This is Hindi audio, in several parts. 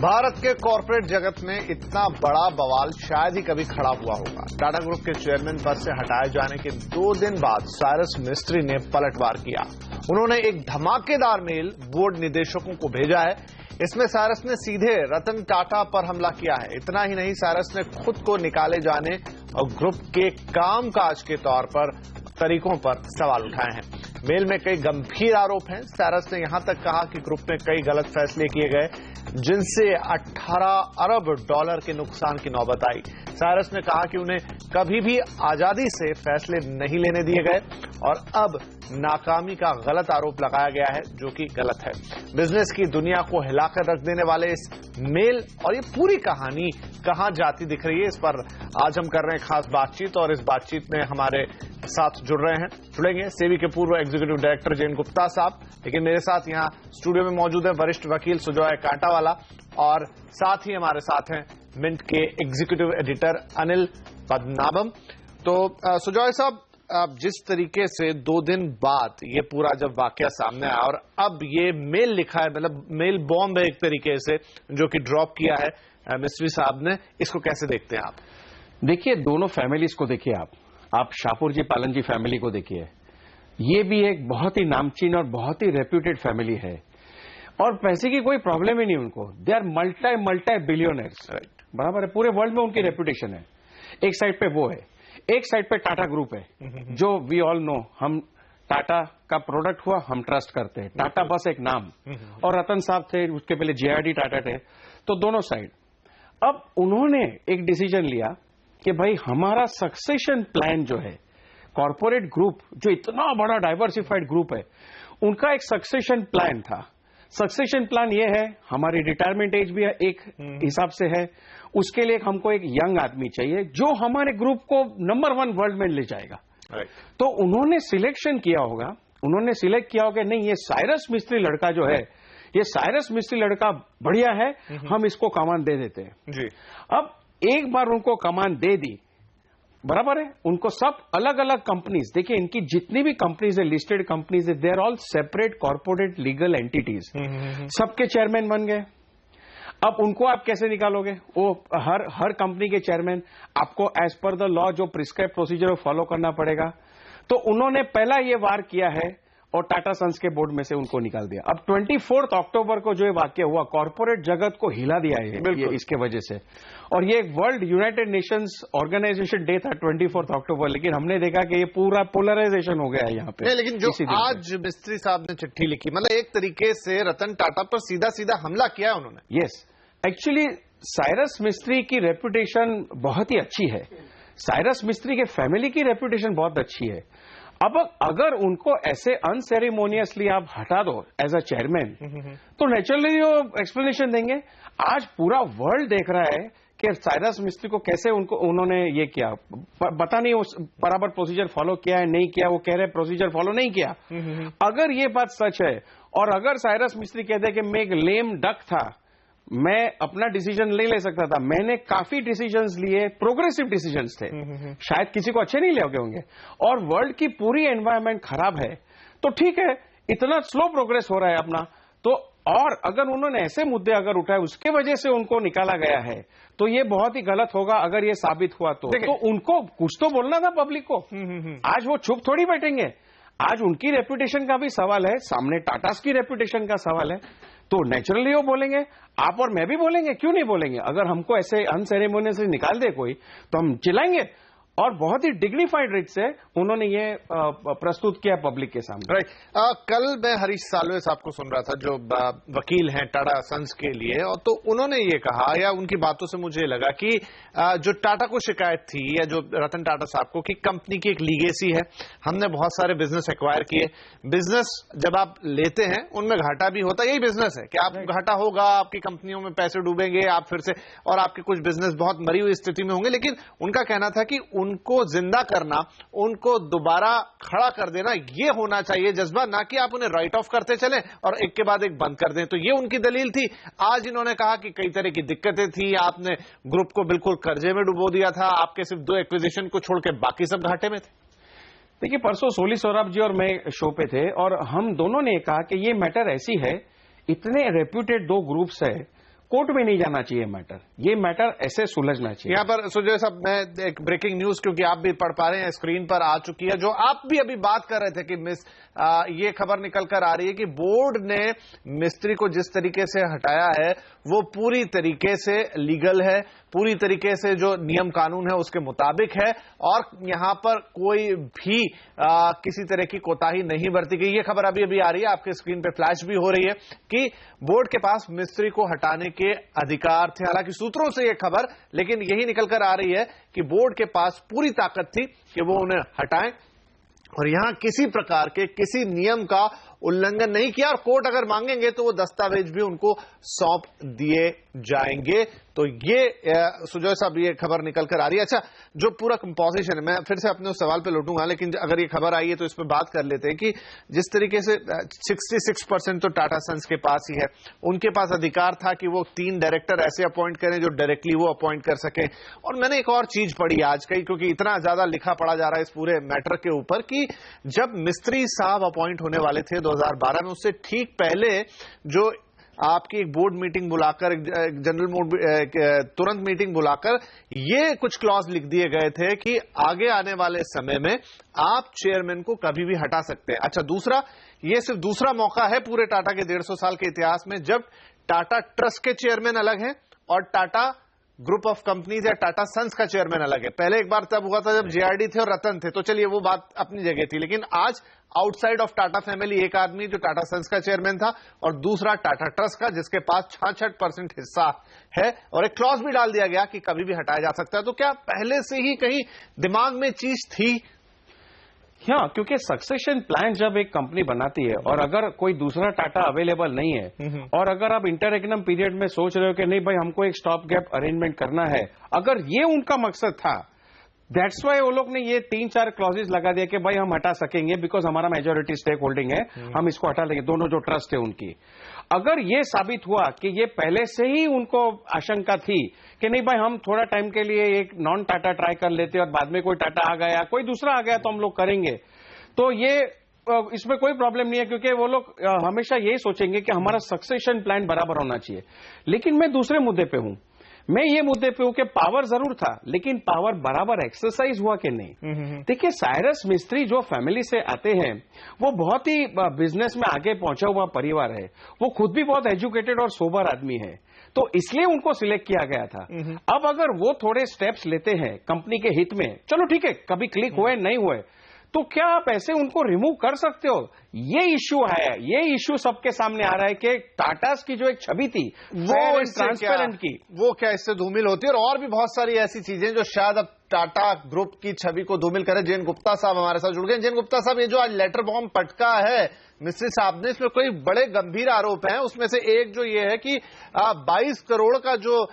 भारत के कॉर्पोरेट जगत में इतना बड़ा बवाल शायद ही कभी खड़ा हुआ होगा। टाटा ग्रुप के चेयरमैन पद से हटाए जाने के 2 दिन बाद साइरस मिस्त्री ने पलटवार किया। उन्होंने एक धमाकेदार मेल बोर्ड निदेशकों को भेजा है। इसमें साइरस ने सीधे रतन टाटा पर हमला किया है। इतना ही नहीं, साइरस ने खुद को निकाले जाने और ग्रुप के कामकाज के तरीकों पर सवाल उठाए हैं। मेल में कई गंभीर आरोप हैं। साइरस ने यहां तक कहा कि ग्रुप में कई गलत फैसले किए गए जिनसे 18 अरब डॉलर के नुकसान की नौबत आई। साइरस ने कहा कि उन्हें कभी भी आजादी से फैसले नहीं लेने दिए गए और अब नाकामी का गलत आरोप लगाया गया है, जो कि गलत है। बिजनेस की दुनिया को हिलाकर रख देने वाले इस मेल और ये पूरी कहानी कहां जाती दिख रही है, इस पर आज हम कर रहे हैं खास बातचीत। और इस बातचीत में हमारे साथ जुड़ेंगे सेबी के पूर्व एग्जीक्यूटिव डायरेक्टर जयन गुप्ता साहब, लेकिन मेरे साथ यहां स्टूडियो में मौजूद है वरिष्ठ वकील सुजॉय कांटावाला और साथ ही हमारे साथ हैं मिंट के एग्जीक्यूटिव एडिटर अनिल पद्मनाभम। तो सुजॉय साहब, जिस तरीके से 2 दिन बाद ये पूरा जब वाकया सामने आया और अब ये मेल लिखा है, मतलब मेल बॉम्ब है एक तरीके से जो कि ड्रॉप किया है मिस्त्री साहब ने, इसको कैसे देखते हैं आप? देखिए, दोनों फैमिलीज को देखिए। आप शाहपुर जी पालन जी फैमिली को देखिए। ये भी एक बहुत ही नामचीन और बहुत ही रेप्यूटेड फैमिली है और पैसे की कोई प्रॉब्लम ही नहीं उनको। दे आर मल्टी बिलियनर्स, बराबर है। पूरे वर्ल्ड में उनकी रेप्यूटेशन है। एक साइड पे वो है, एक साइड पे टाटा ग्रुप है जो वी ऑल नो, हम टाटा का प्रोडक्ट हुआ, हम ट्रस्ट करते हैं। टाटा बस एक नाम, और रतन साहब थे, उसके पहले जेआरडी टाटा थे। तो दोनों साइड अब उन्होंने एक डिसीजन लिया कि भाई हमारा सक्सेशन प्लान जो है, कॉर्पोरेट ग्रुप जो इतना बड़ा डाइवर्सिफाइड ग्रुप है, उनका एक सक्सेशन प्लान था। सक्सेशन प्लान ये है, हमारी रिटायरमेंट एज भी एक हिसाब से है, उसके लिए हमको एक यंग आदमी चाहिए जो हमारे ग्रुप को नंबर 1 वर्ल्ड में ले जाएगा। तो उन्होंने सिलेक्शन किया होगा, उन्होंने सिलेक्ट किया होगा नहीं, ये साइरस मिस्त्री लड़का जो है, ये साइरस मिस्त्री लड़का बढ़िया है, हम इसको कमान दे देते हैं जी। अब एक बार उनको कमान दे दी, बराबर है। उनको सब अलग अलग कंपनीज, देखिए इनकी जितनी भी कंपनीज है, लिस्टेड कंपनीज है, they are all separate corporate legal entities. सबके चेयरमैन बन गए। अब उनको आप कैसे निकालोगे? वो हर कंपनी के चेयरमैन आपको एज पर द लॉ जो प्रिस्क्राइब प्रोसीजर फॉलो करना पड़ेगा। तो उन्होंने पहला ये वार किया है और टाटा सन्स के बोर्ड में से उनको निकाल दिया। अब 24 अक्टूबर को जो ये वाक्य हुआ, कॉर्पोरेट जगत को हिला दिया है ये इसके वजह से। और ये world United Nations organisation day था 24 अक्टूबर, लेकिन हमने देखा कि ये पूरा पोलराइजेशन हो गया है यहाँ पे। लेकिन जो आज मिस्त्री साहब ने चिट्ठी लिखी, मतलब एक तरीके से रतन टाटा पर सीधा सीधा हमला किया है उन्होंने। यस, एक्चुअली साइरस मिस्त्री की रेपुटेशन बहुत ही अच्छी है। साइरस मिस्त्री के फैमिली की रेपुटेशन बहुत अच्छी है। अब अगर उनको ऐसे अनसेरेमोनियसली आप हटा दो एज अ चेयरमैन, तो नेचुरली वो एक्सप्लेनेशन देंगे। आज पूरा वर्ल्ड देख रहा है कि साइरस मिस्त्री को कैसे उन्होंने ये किया, पता नहीं वो बराबर प्रोसीजर फॉलो किया है नहीं किया। वो कह रहे प्रोसीजर फॉलो नहीं किया। अगर ये बात सच है और अगर साइरस मिस्त्री कहते कि मैं एक लेम डक था, मैं अपना डिसीजन नहीं ले सकता था, मैंने काफी डिसीजंस लिए, प्रोग्रेसिव डिसीजंस थे, शायद किसी को अच्छे नहीं लगे होंगे, और वर्ल्ड की पूरी एनवायरनमेंट खराब है, तो ठीक है, इतना स्लो प्रोग्रेस हो रहा है अपना। तो और अगर उन्होंने ऐसे मुद्दे अगर उठाए, उसके वजह से उनको निकाला गया है, तो ये बहुत ही गलत होगा अगर ये साबित हुआ तो उनको कुछ तो बोलना था पब्लिक को। आज वो चुप थोड़ी बैठेंगे। आज उनकी रेपुटेशन का भी सवाल है, सामने टाटास की रेपुटेशन का सवाल है, तो नेचुरली वो बोलेंगे। आप और मैं भी बोलेंगे, क्यों नहीं बोलेंगे? अगर हमको ऐसे अनसेरेमोनियसली निकाल दे कोई, तो हम चिल्लाएंगे। और बहुत ही डिग्निफाइड रीत से उन्होंने ये प्रस्तुत किया पब्लिक के सामने। राइट। कल मैं हरीश साल्वे साहब को सुन रहा था जो वकील हैं टाटा सन्स के लिए, और तो उन्होंने ये कहा, या उनकी बातों से मुझे लगा कि जो टाटा को शिकायत थी, या जो रतन टाटा साहब को, कि कंपनी की एक लीगेसी है, हमने बहुत सारे बिजनेस एक्वायर किए। बिजनेस जब आप लेते हैं उनमें घाटा भी होता है, यही बिजनेस है कि आप घाटा होगा, आपकी कंपनियों में पैसे डूबेंगे, आप फिर से, और आपके कुछ बिजनेस बहुत मरी हुई स्थिति में होंगे। लेकिन उनका कहना था कि उनको जिंदा करना, उनको दोबारा खड़ा कर देना, ये होना चाहिए जज्बा, ना कि आप उन्हें राइट ऑफ करते चलें और एक के बाद एक बंद कर दें। तो ये उनकी दलील थी। आज इन्होंने कहा कि कई तरह की दिक्कतें थी, आपने ग्रुप को बिल्कुल कर्जे में डुबो दिया था, आपके सिर्फ 2 एक्विजिशन को छोड़ के बाकी सब घाटे में थे। देखिए, परसों सोली सौरभ जी और मैं शो पे थे और हम दोनों ने कहा कि ये मैटर ऐसी है, इतने रेप्यूटेड 2 ग्रुप्स है, कोर्ट में नहीं जाना चाहिए मैटर, ये मैटर ऐसे सुलझना चाहिए। यहाँ पर सुजय साहब, मैं एक ब्रेकिंग न्यूज, क्योंकि आप भी पढ़ पा रहे हैं, स्क्रीन पर आ चुकी है, जो आप भी अभी बात कर रहे थे कि ये खबर निकल कर आ रही है कि बोर्ड ने मिस्त्री को जिस तरीके से हटाया है वो पूरी तरीके से लीगल है, पूरी तरीके से जो नियम कानून है उसके मुताबिक है, और यहां पर कोई भी किसी तरह की कोताही नहीं बरती गई। ये खबर अभी अभी आ रही है, आपके स्क्रीन पे फ्लैश भी हो रही है कि बोर्ड के पास मिस्त्री को हटाने के अधिकार थे। हालांकि सूत्रों से यह खबर लेकिन यही निकल कर आ रही है कि बोर्ड के पास पूरी ताकत थी कि वो उन्हें हटाएं, और यहां किसी प्रकार के किसी नियम का उल्लंघन नहीं किया, और कोर्ट अगर मांगेंगे तो वो दस्तावेज भी उनको सौंप दिए जाएंगे। तो ये सुजय साहब, ये खबर निकल कर आ रही है। अच्छा, जो पूरा कंपोजिशन है, मैं फिर से अपने उस सवाल पे लौटूंगा, लेकिन अगर ये खबर आई है तो इस पर बात कर लेते हैं कि जिस तरीके से 66% तो टाटा सन्स के पास ही है, उनके पास अधिकार था कि वो 3 डायरेक्टर ऐसे अपॉइंट करें जो डायरेक्टली वो अपॉइंट कर सकें। और मैंने एक और चीज पढ़ी आज कहीं, क्योंकि इतना ज्यादा लिखा पढ़ा जा रहा है इस पूरे मैटर के ऊपर, कि जब मिस्त्री साहब अपॉइंट होने वाले थे 2012 में, उससे ठीक पहले जो आपकी एक बोर्ड मीटिंग बुलाकर, एक जनरल तुरंत मीटिंग बुलाकर ये कुछ क्लॉज लिख दिए गए थे कि आगे आने वाले समय में आप चेयरमैन को कभी भी हटा सकते हैं। अच्छा, दूसरा, ये सिर्फ दूसरा मौका है पूरे टाटा के 150 साल के इतिहास में जब टाटा ट्रस्ट के चेयरमैन अलग हैं और टाटा ग्रुप ऑफ कंपनीज या टाटा सन्स का चेयरमैन अलग है। पहले एक बार तब हुआ था जब जेआरडी थे और रतन थे, तो चलिए वो बात अपनी जगह थी, लेकिन आज आउटसाइड ऑफ टाटा फैमिली एक आदमी जो टाटा सन्स का चेयरमैन था और दूसरा टाटा ट्रस्ट का, जिसके पास 66% हिस्सा है, और एक क्लॉज भी डाल दिया गया कि कभी भी हटाया जा सकता है। तो क्या पहले से ही कहीं दिमाग में चीज थी? हाँ, क्योंकि सक्सेशन प्लान जब एक कंपनी बनाती है और अगर कोई दूसरा टाटा अवेलेबल नहीं है और अगर आप इंटरएग्नम पीरियड में सोच रहे हो कि नहीं भाई हमको एक स्टॉप गैप अरेंजमेंट करना है, अगर ये उनका मकसद था, दैट्स वाई वो लोग ने ये 3-4 क्लॉजेस लगा दिया कि भाई हम हटा सकेंगे बिकॉज हमारा मेजोरिटी स्टेक होल्डिंग है, हम इसको हटा लेंगे, दोनों जो ट्रस्ट है उनकी। अगर ये साबित हुआ कि ये पहले से ही उनको आशंका थी कि नहीं भाई हम थोड़ा टाइम के लिए एक नॉन टाटा ट्राई कर लेते और बाद में कोई टाटा आ गया, कोई दूसरा आ गया तो हम लोग करेंगे, तो ये इसमें कोई प्रॉब्लम नहीं है, क्योंकि वो लोग हमेशा यही सोचेंगे कि हमारा सक्सेशन प्लान बराबर होना चाहिए। लेकिन मैं दूसरे मुद्दे पे हूं, मैं ये मुद्दे पे हूं कि पावर जरूर था लेकिन पावर बराबर एक्सरसाइज हुआ कि नहीं। देखिए, साइरस मिस्त्री जो फैमिली से आते हैं वो बहुत ही बिजनेस में आगे पहुंचा हुआ परिवार है, वो खुद भी बहुत एजुकेटेड और सोबर आदमी है, तो इसलिए उनको सिलेक्ट किया गया था। अब अगर वो थोड़े स्टेप्स लेते हैं कंपनी के हित में, चलो ठीक है, कभी क्लिक हुए नहीं हुए, तो क्या आप ऐसे उनको रिमूव कर सकते हो? ये इश्यू है, ये इश्यू सबके सामने आ रहा है कि टाटास की जो एक छवि थी वो ट्रांसपेरेंट की, वो क्या इससे धूमिल होती है? और भी बहुत सारी ऐसी चीजें जो शायद अब टाटा ग्रुप की छवि को धूमिल करे। जैन गुप्ता साहब हमारे साथ जुड़ गए। जैन गुप्ता साहब, ये जो आज लेटर बॉम्ब पटका है मिस्त्री साहब ने, इसमें कोई बड़े गंभीर आरोप हैं। उसमें से एक जो ये है कि 22 करोड़ का जो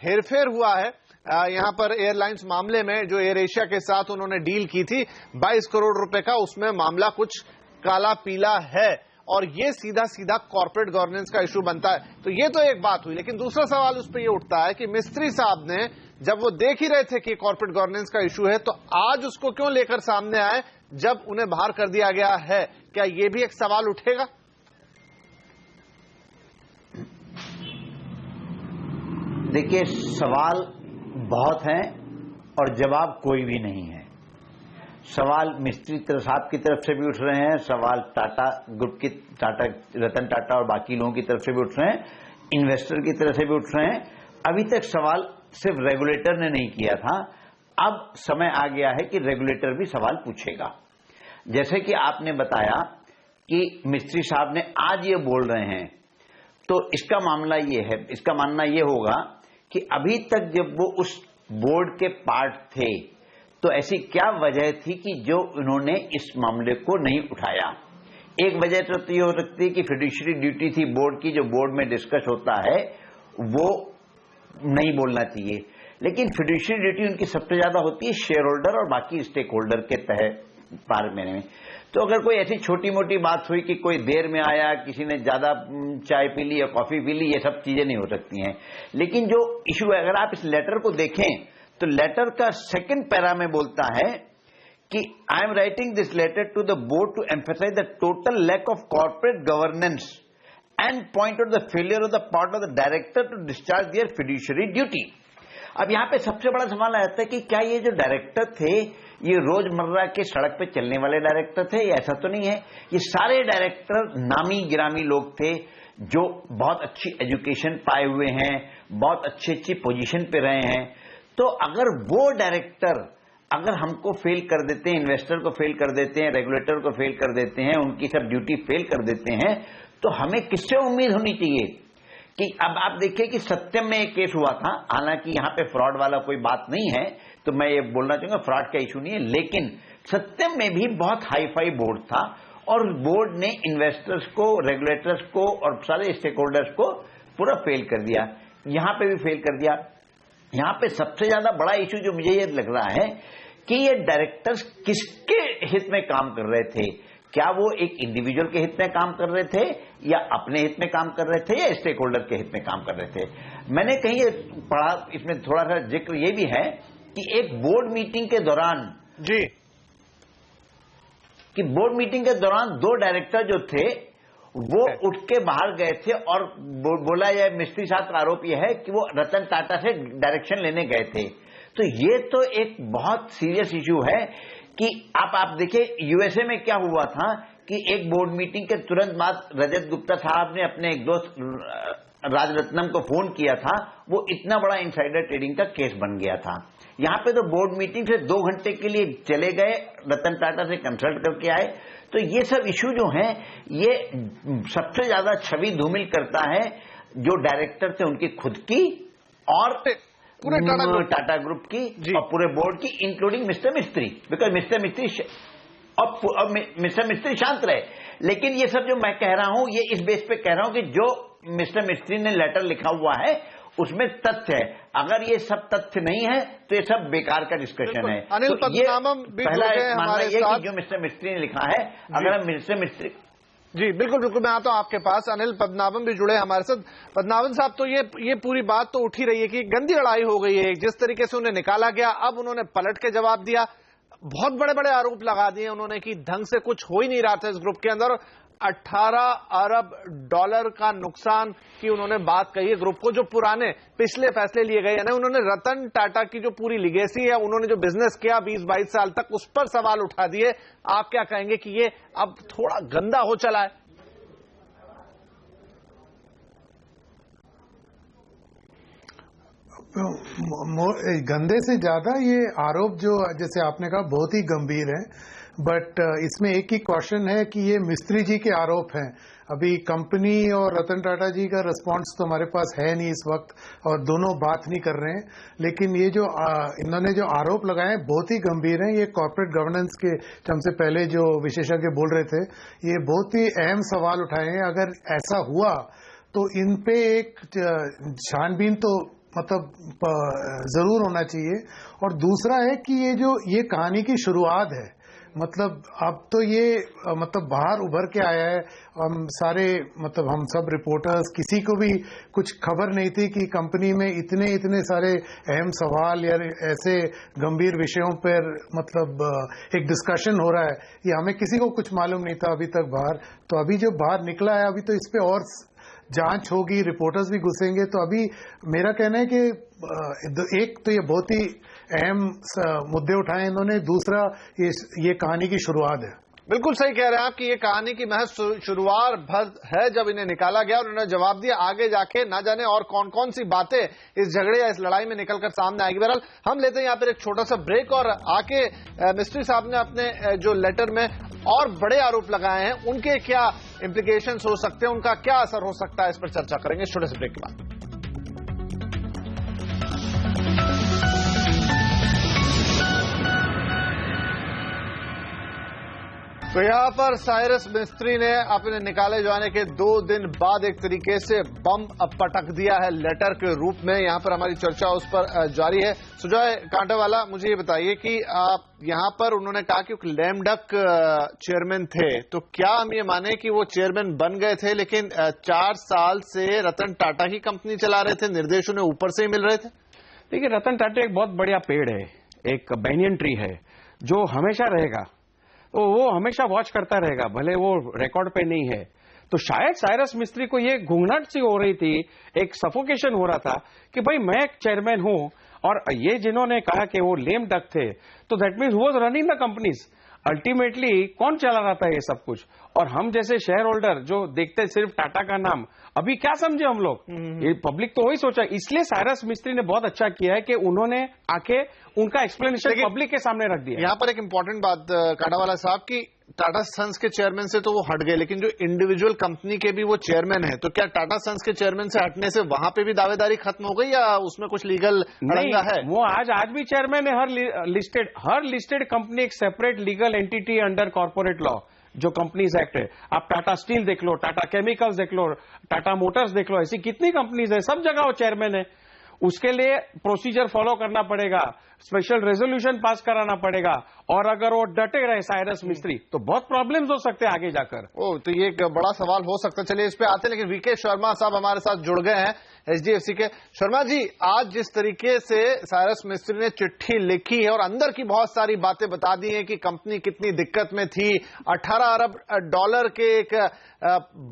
हेरफेर हुआ है यहां पर एयरलाइंस मामले में, जो एयर एशिया के साथ उन्होंने डील की थी 22 करोड़ रुपए का, उसमें मामला कुछ काला पीला है और ये सीधा सीधा कॉर्पोरेट गवर्नेंस का इशू बनता है। तो ये तो एक बात हुई, लेकिन दूसरा सवाल उस पर ये उठता है कि मिस्त्री साहब ने जब वो देख ही रहे थे कि कॉर्पोरेट गवर्नेंस का इशू है, तो आज उसको क्यों लेकर सामने आए जब उन्हें बाहर कर दिया गया है? क्या ये भी एक सवाल उठेगा? देखिए, सवाल बहुत हैं और जवाब कोई भी नहीं है। सवाल मिस्त्री साहब की तरफ से भी उठ रहे हैं, सवाल टाटा ग्रुप की, टाटा, रतन टाटा और बाकी लोगों की तरफ से भी उठ रहे हैं, इन्वेस्टर की तरफ से भी उठ रहे हैं। अभी तक सवाल सिर्फ रेगुलेटर ने नहीं किया था, अब समय आ गया है कि रेगुलेटर भी सवाल पूछेगा। जैसे कि आपने बताया कि मिस्त्री साहब ने आज ये बोल रहे हैं, तो इसका मामला ये है, इसका मानना ये होगा कि अभी तक जब वो उस बोर्ड के पार्ट थे तो ऐसी क्या वजह थी कि जो उन्होंने इस मामले को नहीं उठाया। एक वजह तो ये हो सकती है कि फिड्यूशियरी ड्यूटी थी बोर्ड की, जो बोर्ड में डिस्कस होता है वो नहीं बोलना चाहिए, लेकिन फिड्यूशियरी ड्यूटी उनकी सबसे ज्यादा होती है शेयर होल्डर और बाकी स्टेक होल्डर के तहत पार में। तो अगर कोई ऐसी छोटी मोटी बात हुई कि कोई देर में आया, किसी ने ज्यादा चाय पी ली या कॉफी पी ली, ये सब चीजें नहीं हो सकती हैं। लेकिन जो इशू है, अगर आप इस लेटर को देखें तो लेटर का सेकंड पैरा में बोलता है कि I am writing this letter to the board to emphasise the total lack of corporate governance and point out the failure of the part of the director to discharge their fiduciary duty. अब यहाँ पे सबसे बड़ा सवाल आता है कि क्या ये जो डायरेक्टर थे ये रोजमर्रा के सड़क पे चलने वाले डायरेक्टर थे? ऐसा तो नहीं है। ये सारे डायरेक्टर नामी गिरामी लोग थे जो बहुत अच्छी एजुकेशन पाए हुए हैं, बहुत अच्छी पोजीशन पे रहे हैं। तो अगर वो डायरेक्टर अगर हमको फेल कर देते हैं, इन्वेस्टर को फेल कर देते हैं, रेगुलेटर को फेल कर देते हैं, उनकी सब ड्यूटी फेल कर देते हैं, तो हमें किससे उम्मीद होनी चाहिए? कि अब आप देखिए कि सत्यम में एक केस हुआ था, हालांकि यहां पे फ्रॉड वाला कोई बात नहीं है, तो मैं ये बोलना चाहूंगा फ्रॉड का इशू नहीं है, लेकिन सत्यम में भी बहुत हाई फाई बोर्ड था और बोर्ड ने इन्वेस्टर्स को, रेगुलेटर्स को और सारे स्टेक होल्डर्स को पूरा फेल कर दिया। यहां पे भी फेल कर दिया। यहां पे सबसे ज्यादा बड़ा इशू जो मुझे ये लग रहा है कि ये डायरेक्टर्स किसके हित में काम कर रहे थे? क्या वो एक इंडिविजुअल के हित में काम कर रहे थे या अपने हित में काम कर रहे थे या स्टेक होल्डर के हित में काम कर रहे थे? मैंने कहीं पढ़ा, इसमें थोड़ा सा जिक्र ये भी है कि एक बोर्ड मीटिंग के दौरान बोर्ड मीटिंग के दौरान 2 डायरेक्टर जो थे वो उठ के बाहर गए थे और बोला जाए मिस्त्री साहब का आरोप यह है कि वो रतन टाटा से डायरेक्शन लेने गए थे। तो ये तो एक बहुत सीरियस इशू है कि आप देखिए यूएसए में क्या हुआ था कि एक बोर्ड मीटिंग के तुरंत बाद रजत गुप्ता साहब ने अपने एक दोस्त राजरत्नम को फोन किया था, वो इतना बड़ा इनसाइडर ट्रेडिंग का केस बन गया था। यहां पे तो बोर्ड मीटिंग से 2 घंटे के लिए चले गए, रतन टाटा से कंसल्ट करके आए। तो ये सब इशू जो हैं ये सबसे ज्यादा छवि धूमिल करता है जो डायरेक्टर थे उनकी खुद की और पूरे टाटा ग्रुप की और पूरे बोर्ड की, इंक्लूडिंग मिस्टर मिस्त्री, बिकॉज मिस्टर मिस्त्री और मिस्टर मिस्त्री शांत रहे। लेकिन ये सब जो मैं कह रहा हूं ये इस बेस पे कह रहा हूं कि जो मिस्टर मिस्त्री ने लेटर लिखा हुआ है उसमें तथ्य है। अगर ये सब तथ्य नहीं है तो ये सब बेकार का डिस्कशन है। अनिल पद्मनाभम भी पहला मानना हमारे यह कि जो मिस्टर मिस्त्री ने लिखा है, अगर हम मिस्टर मिस्त्री जी बिल्कुल मैं आता हूं आपके पास। अनिल पद्मनाभम भी जुड़े हमारे साथ। पद्मनाभन साहब, तो ये पूरी बात तो उठ ही रही है कि गंदी लड़ाई हो गई है। जिस तरीके से उन्हें निकाला गया, अब उन्होंने पलट के जवाब दिया, बहुत बड़े बड़े आरोप लगा दिए उन्होंने कि ढंग से कुछ हो ही नहीं रहा था इस ग्रुप के अंदर। 18 अरब डॉलर का नुकसान की उन्होंने बात कही है ग्रुप को, जो पुराने पिछले फैसले लिए गए। यानी उन्होंने रतन टाटा की जो पूरी लिगेसी है, उन्होंने जो बिजनेस किया 20-22 साल तक, उस पर सवाल उठा दिए। आप क्या कहेंगे कि ये अब थोड़ा गंदा हो चला है? गंदे से ज्यादा ये आरोप जो जैसे आपने कहा बहुत ही गंभीर है, बट इसमें एक ही क्वेश्चन है कि ये मिस्त्री जी के आरोप हैं। अभी कंपनी और रतन टाटा जी का रिस्पांस तो हमारे पास है नहीं इस वक्त और दोनों बात नहीं कर रहे हैं। लेकिन ये जो इन्होंने जो आरोप लगाए हैं बहुत ही गंभीर हैं। ये कॉर्पोरेट गवर्नेंस के हमसे पहले जो विशेषज्ञ बोल रहे थे, ये बहुत ही अहम सवाल उठाए हैं। अगर ऐसा हुआ तो इन पे एक छानबीन तो मतलब जरूर होना चाहिए। और दूसरा है कि ये कहानी की शुरुआत है, मतलब अब तो ये मतलब बाहर उभर के आया है। हम सारे मतलब हम सब रिपोर्टर्स, किसी को भी कुछ खबर नहीं थी कि कंपनी में इतने सारे अहम सवाल या ऐसे गंभीर विषयों पर मतलब एक डिस्कशन हो रहा है, ये हमें किसी को कुछ मालूम नहीं था अभी तक बाहर। तो अभी जो बाहर निकला है, अभी तो इस पे और जांच होगी, रिपोर्टर्स भी घुसेंगे। तो अभी मेरा कहना है कि एक तो ये बहुत ही अहम मुद्दे उठाए इन्होंने, दूसरा ये कहानी की शुरुआत है। बिल्कुल सही कह रहे हैं आप कि ये कहानी की महज शुरुआत भर है जब इन्हें निकाला गया और उन्होंने जवाब दिया। आगे जाके ना जाने और कौन कौन सी बातें इस झगड़े या इस लड़ाई में निकलकर सामने आएगी। बहरहाल हम लेते हैं यहाँ पर एक छोटा सा ब्रेक और आके मिस्त्री साहब ने अपने जो लेटर में और बड़े आरोप लगाए हैं उनके क्या इम्प्लीकेशंस हो सकते हैं, उनका क्या असर हो सकता है, इस पर चर्चा करेंगे छोटे से ब्रेक के बाद। तो यहां पर साइरस मिस्त्री ने अपने निकाले जाने के 2 दिन बाद एक तरीके से बम पटक दिया है लेटर के रूप में। यहां पर हमारी चर्चा उस पर जारी है। सुजॉय कांटावाला, मुझे ये बताइए कि आप यहां पर उन्होंने कहा कि लैम डक चेयरमैन थे, तो क्या हम ये माने कि वो चेयरमैन बन गए थे लेकिन 4 साल से रतन टाटा की कंपनी चला रहे थे, निर्देश उन्हें ऊपर से ही मिल रहे थे? देखिए, रतन टाटा एक बहुत बढ़िया पेड़ है, एक बैनियन ट्री है जो हमेशा रहेगा, तो वो हमेशा वॉच करता रहेगा, भले वो रिकॉर्ड पे नहीं है। तो शायद साइरस मिस्त्री को ये घूंघट सी हो रही थी, एक सफोकेशन हो रहा था कि भाई मैं एक चेयरमैन हूं, और ये जिन्होंने कहा कि वो लेम डक थे, तो that means who was running the companies. Ultimately कौन चला रहा था ये सब कुछ? और हम जैसे शेयर होल्डर जो देखते सिर्फ टाटा का नाम, अभी क्या समझे हम लोग? ये पब्लिक तो वही सोचा। इसलिए साइरस मिस्त्री ने बहुत अच्छा किया है कि उन्होंने आके उनका एक्सप्लेनेशन पब्लिक के सामने रख दिया। यहां पर एक इंपॉर्टेंट बात कांडावाला साहब की, टाटा सन्स के चेयरमैन से तो वो हट गए, लेकिन जो इंडिविजुअल कंपनी के भी वो चेयरमैन है, तो क्या टाटा सन्स के चेयरमैन से हटने से वहां पे भी दावेदारी खत्म हो गई या उसमें कुछ लीगल अड़ंगा है? वो आज भी चेयरमैन है। हर लिस्टेड कंपनी एक separate legal entity under corporate law, जो कंपनीज एक्ट है। आप टाटा स्टील देख लो, टाटा केमिकल्स देख लो, टाटा मोटर्स देख लो, ऐसी कितनी कंपनीज है, सब जगह वो चेयरमैन है। उसके लिए प्रोसीजर फॉलो करना पड़ेगा, स्पेशल रेजोल्यूशन पास कराना पड़ेगा, और अगर वो डटे रहे साइरस मिस्त्री तो बहुत प्रॉब्लम्स हो सकते हैं आगे जाकर। तो ये एक बड़ा सवाल हो सकता है। चलिए इस पे आते हैं, लेकिन वीके शर्मा साहब हमारे साथ जुड़ गए हैं एचडीएफसी के। शर्मा जी, आज जिस तरीके से साइरस मिस्त्री ने चिट्ठी लिखी है और अंदर की बहुत सारी बातें बता दी हैं कि कंपनी कितनी दिक्कत में थी, 18 अरब डॉलर के एक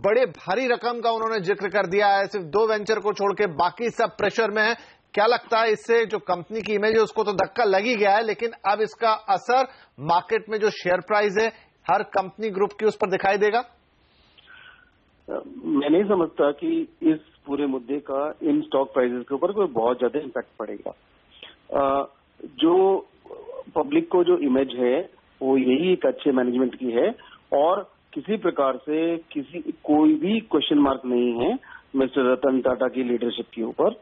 बड़े भारी रकम का उन्होंने जिक्र कर दिया है, सिर्फ 2 वेंचर को छोड़ के बाकी सब प्रेशर में है। क्या लगता है इससे जो कंपनी की इमेज है उसको तो धक्का लग ही गया है, लेकिन अब इसका असर मार्केट में जो शेयर प्राइस है हर कंपनी ग्रुप की उस पर दिखाई देगा? मैं नहीं समझता कि इस पूरे मुद्दे का इन स्टॉक प्राइसेस के ऊपर कोई बहुत ज्यादा इम्पैक्ट पड़ेगा। जो पब्लिक को जो इमेज है वो यही एक अच्छे मैनेजमेंट की है, और किसी प्रकार से कोई भी क्वेश्चन मार्क नहीं है मिस्टर रतन टाटा की लीडरशिप के ऊपर।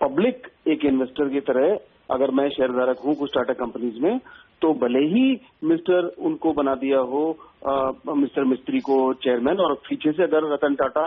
पब्लिक एक इन्वेस्टर की तरह, अगर मैं शेयरधारक हूं कुछ टाटा कंपनीज में, तो भले ही मिस्टर उनको बना दिया हो मिस्टर मिस्त्री को चेयरमैन, और पीछे से अगर रतन टाटा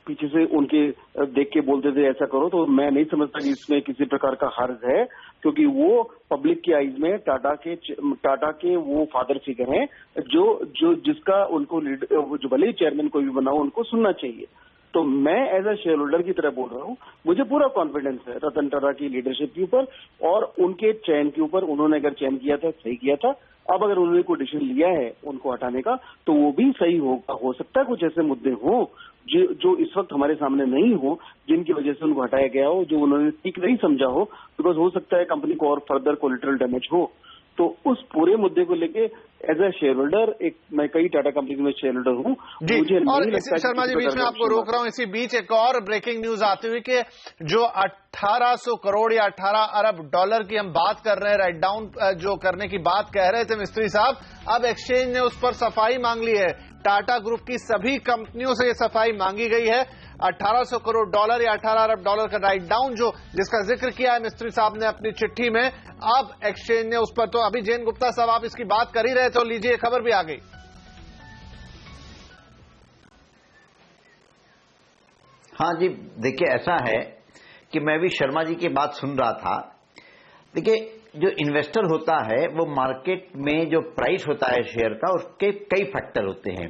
पीछे से उनके देख के बोलते थे ऐसा करो, तो मैं नहीं समझता कि इसमें किसी प्रकार का हर्ज है, क्योंकि वो पब्लिक की आईज में टाटा के वो फादर फिगर हैं जो जिसका उनको जो भले ही चेयरमैन कोई भी बनाओ उनको सुनना चाहिए। तो मैं एज अ शेयर होल्डर की तरह बोल रहा हूं, मुझे पूरा कॉन्फिडेंस है रतन टाटा की लीडरशिप के ऊपर और उनके चयन के ऊपर। उन्होंने अगर चयन किया था सही किया था। अब अगर उन्होंने कोई डिसीजन लिया है उनको हटाने का तो वो भी सही होगा। हो सकता है कुछ ऐसे मुद्दे हों जो इस वक्त हमारे सामने नहीं हो, जिनकी वजह से उनको हटाया गया हो, जो उन्होंने ठीक नहीं समझा हो, बिकॉज हो सकता है कंपनी को और फर्दर कोलेटरल डैमेज हो। तो उस पूरे मुद्दे को लेके एज ए शेयर होल्डर, मैं कई टाटा कंपनी में शेयर होल्डर हूं, मुझे और इसी शर्मा जी बीच में आपको रोक रहा हूं, इसी बीच एक और ब्रेकिंग न्यूज आती हुई कि जो 1800 करोड़ या 18 अरब डॉलर की हम बात कर रहे हैं, राइट डाउन जो करने की बात कह रहे थे मिस्त्री साहब, अब एक्सचेंज ने उस पर सफाई मांग ली है। टाटा ग्रुप की सभी कंपनियों से ये सफाई मांगी गई है। 1800 करोड़ डॉलर या 18 अरब डॉलर का राइट डाउन जिसका जिक्र किया है मिस्त्री साहब ने अपनी चिट्ठी में, अब एक्सचेंज ने उस पर, तो अभी जैन गुप्ता साहब आप इसकी बात कर ही रहे थे, तो लीजिए खबर भी आ गई। हाँ जी, देखिए ऐसा है कि मैं भी शर्मा जी की बात सुन रहा था। देखिए जो इन्वेस्टर होता है वो मार्केट में जो प्राइस होता है शेयर का, उसके कई फैक्टर होते हैं।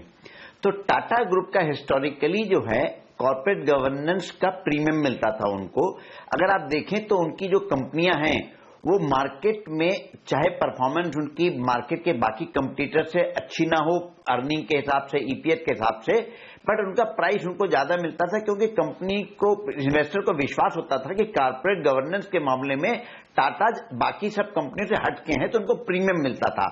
तो टाटा ग्रुप का हिस्टोरिकली जो है कॉर्पोरेट गवर्नेंस का प्रीमियम मिलता था उनको। अगर आप देखें तो उनकी जो कंपनियां हैं वो मार्केट में चाहे परफॉर्मेंस उनकी मार्केट के बाकी कंपटीटर से अच्छी ना हो अर्निंग के हिसाब से, ईपीएस के हिसाब से, बट उनका प्राइस उनको ज्यादा मिलता था क्योंकि कंपनी को, इन्वेस्टर को विश्वास होता था कि कॉर्पोरेट गवर्नेंस के मामले में टाटा बाकी सब कंपनियों से हट के हैं, तो उनको प्रीमियम मिलता था।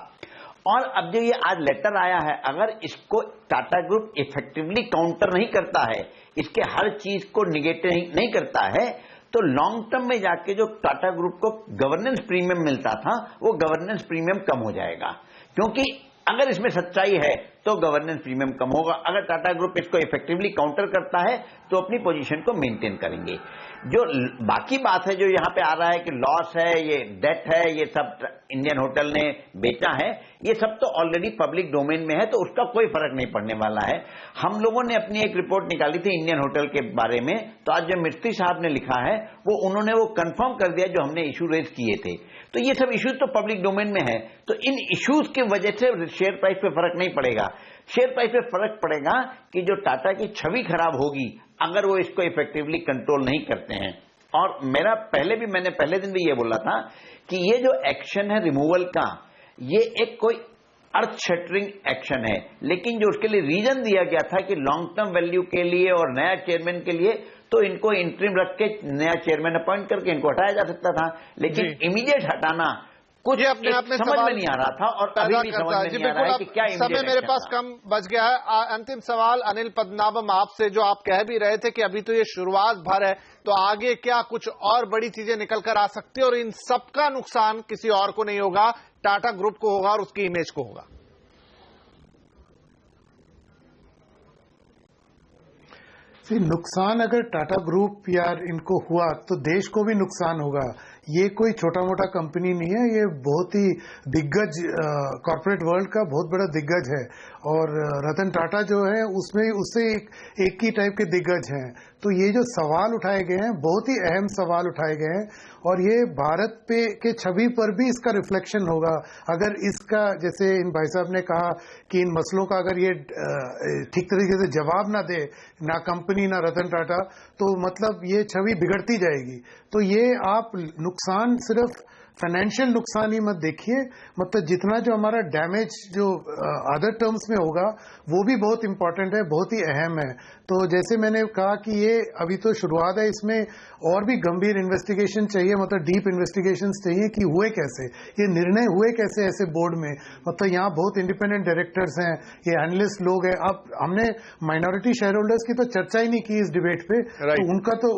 और अब जो ये आज लेटर आया है, अगर इसको टाटा ग्रुप इफेक्टिवली काउंटर नहीं करता है, इसके हर चीज को निगेटिव नहीं करता है, तो लॉन्ग टर्म में जाके जो टाटा ग्रुप को गवर्नेंस प्रीमियम मिलता था वो गवर्नेंस प्रीमियम कम हो जाएगा। क्योंकि अगर इसमें सच्चाई है तो गवर्नेंस प्रीमियम कम होगा। अगर टाटा ग्रुप इसको इफेक्टिवली काउंटर करता है तो अपनी पोजीशन को मेंटेन करेंगे। जो बाकी बात है जो यहाँ पे आ रहा है कि लॉस है, ये डेट है, ये सब इंडियन होटल ने बेचा है, ये सब तो ऑलरेडी पब्लिक डोमेन में है, तो उसका कोई फर्क नहीं पड़ने वाला है। हम लोगों ने अपनी एक रिपोर्ट निकाली थी इंडियन होटल के बारे में, तो आज जो मिस्त्री साहब ने लिखा है उन्होंने वो कंफर्म कर दिया जो हमने इशू रेज किए थे। तो ये सब इश्यूज तो पब्लिक डोमेन में है, तो इन इश्यूज की वजह से शेयर प्राइस पे फर्क नहीं पड़ेगा। शेयर प्राइस पे फर्क पड़ेगा कि जो टाटा की छवि खराब होगी अगर वो इसको इफेक्टिवली कंट्रोल नहीं करते हैं। और मैंने पहले दिन भी ये बोला था कि ये जो एक्शन है रिमूवल का, ये एक कोई अर्थ शेटरिंग एक्शन है, लेकिन जो उसके लिए रीजन दिया गया था कि लॉन्ग टर्म वैल्यू के लिए और नया चेयरमैन के लिए, तो इनको इंटरिम रख के नया चेयरमैन अपॉइंट करके इनको हटाया जा सकता था, लेकिन इमीडिएट हटाना कुछ अपने आप में समझ में नहीं आ रहा था और अभी भी समझ में नहीं आ रहा है कि क्या समय मेरे पास कम बच गया है। अंतिम सवाल अनिल पद्मनाभम आपसे, जो आप कह भी रहे थे कि अभी तो ये शुरुआत भर है, तो आगे क्या कुछ और बड़ी चीजें निकल कर आ सकती है और इन सबका नुकसान किसी और को नहीं होगा, टाटा ग्रुप को होगा और उसकी इमेज को होगा? नुकसान अगर टाटा ग्रुप या इनको हुआ तो देश को भी नुकसान होगा। ये कोई छोटा मोटा कंपनी नहीं है, ये बहुत ही दिग्गज कॉर्पोरेट वर्ल्ड का बहुत बड़ा दिग्गज है और रतन टाटा जो है उसमें उससे एक ही टाइप के दिग्गज हैं। तो ये जो सवाल उठाए गए हैं बहुत ही अहम सवाल उठाए गए हैं और ये भारत पे के छवि पर भी इसका रिफ्लेक्शन होगा। अगर इसका, जैसे इन भाई साहब ने कहा कि इन मसलों का अगर ये ठीक तरीके से जवाब ना दे, ना कंपनी ना रतन टाटा, तो मतलब ये छवि बिगड़ती जाएगी। तो ये आप नुकसान सिर्फ फाइनेंशियल नुकसान ही मत देखिए, मतलब जितना जो हमारा डैमेज जो अदर टर्म्स में होगा वो भी बहुत इंपॉर्टेंट है, बहुत ही अहम है। तो जैसे मैंने कहा कि ये अभी तो शुरुआत है, इसमें और भी गंभीर इन्वेस्टिगेशन चाहिए, मतलब डीप इन्वेस्टिगेशन चाहिए कि हुए कैसे, ये निर्णय हुए कैसे ऐसे बोर्ड में, मतलब यहाँ बहुत इंडिपेंडेंट डायरेक्टर्स हैं, ये एनालिस्ट लोग हैं। अब हमने माइनॉरिटी शेयर होल्डर्स की तो चर्चा ही नहीं की इस डिबेट पे, तो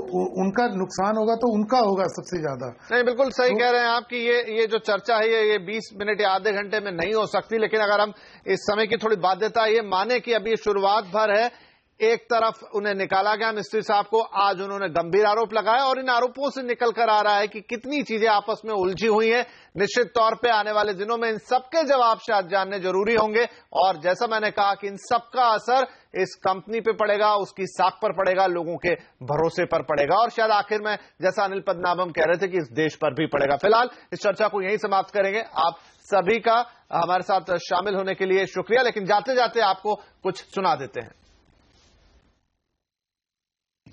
उनका नुकसान होगा तो उनका होगा सबसे ज्यादा। नहीं, बिल्कुल सही कह रहे हैं आप कि ये जो चर्चा है ये 20 मिनट या आधे घंटे में नहीं हो सकती, लेकिन अगर हम इस समय की थोड़ी बाध्यता ये माने कि अभी शुरुआत भर है, एक तरफ उन्हें निकाला गया मिस्त्री साहब को, आज उन्होंने गंभीर आरोप लगाया और इन आरोपों से निकल कर आ रहा है कि कितनी चीजें आपस में उलझी हुई हैं। निश्चित तौर पे आने वाले दिनों में इन सबके जवाब शायद जानने जरूरी होंगे और जैसा मैंने कहा कि इन सबका असर इस कंपनी पे पड़ेगा, उसकी साख पर पड़ेगा, लोगों के भरोसे पर पड़ेगा और शायद आखिर में जैसा अनिल पद्मनाभम कह रहे थे कि इस देश पर भी पड़ेगा। फिलहाल इस चर्चा को यहीं समाप्त करेंगे। आप सभी का हमारे साथ शामिल होने के लिए शुक्रिया, लेकिन जाते जाते आपको कुछ सुना देते हैं।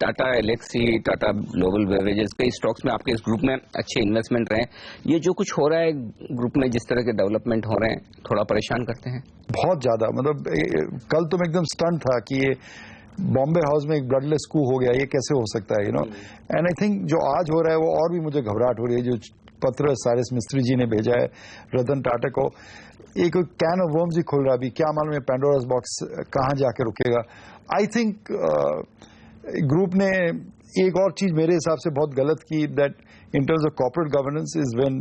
टाटा एलेक्सी, टाटा ग्लोबल बेवरेजेस, कई स्टॉक्स में आपके इस ग्रुप में अच्छे इन्वेस्टमेंट रहे। ये जो कुछ हो रहा है ग्रुप में, जिस तरह के डेवलपमेंट हो रहे हैं, थोड़ा परेशान करते हैं बहुत ज्यादा। मतलब कल तो मैं एकदम स्टन था कि ये बॉम्बे हाउस में एक ब्लडलेस कू हो गया, ये कैसे हो सकता है, एंड आई थिंक जो आज हो रहा है वो और भी मुझे घबराहट हो रही है। जो पत्र साइरस मिस्त्री जी ने भेजा है रतन टाटा को, एक कैन ऑफ वर्म्स ही खुल रहा है। अभी क्या मालूम है पैंडोरास बॉक्स कहां जाके रुकेगा। आई थिंक ग्रुप ने एक और चीज मेरे हिसाब से बहुत गलत की, that in terms of corporate governance, is when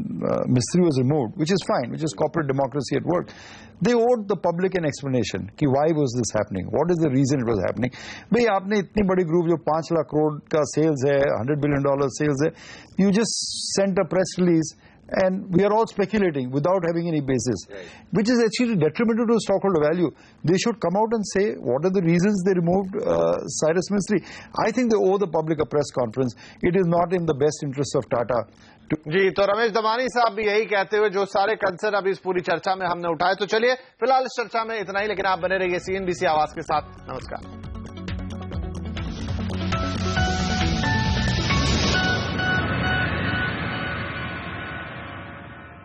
Mistry was removed, which is fine, which is corporate democracy at work. They owed the public an explanation कि why was this happening, what is the reason it was happening. भाई आपने इतनी बड़ी ग्रुप जो 5 लाख करोड़ का सेल्स है, $100 billion सेल्स है, you just sent a press release and we are all speculating without having any basis, which is actually detrimental to stockholder value. They should come out and say what are the reasons they removed Cyrus Mistry. I think they owe the public a press conference. It is not in the best interest of Tata. जी, तो रमेश दमानी साहब भी यही कहते हुए जो सारे कंसर्न अभी इस पूरी चर्चा में हमने उठाए, तो चलिए फिलहाल इस चर्चा में इतना ही, लेकिन आप बने रहिए CNBC आवाज के साथ। नमस्कार।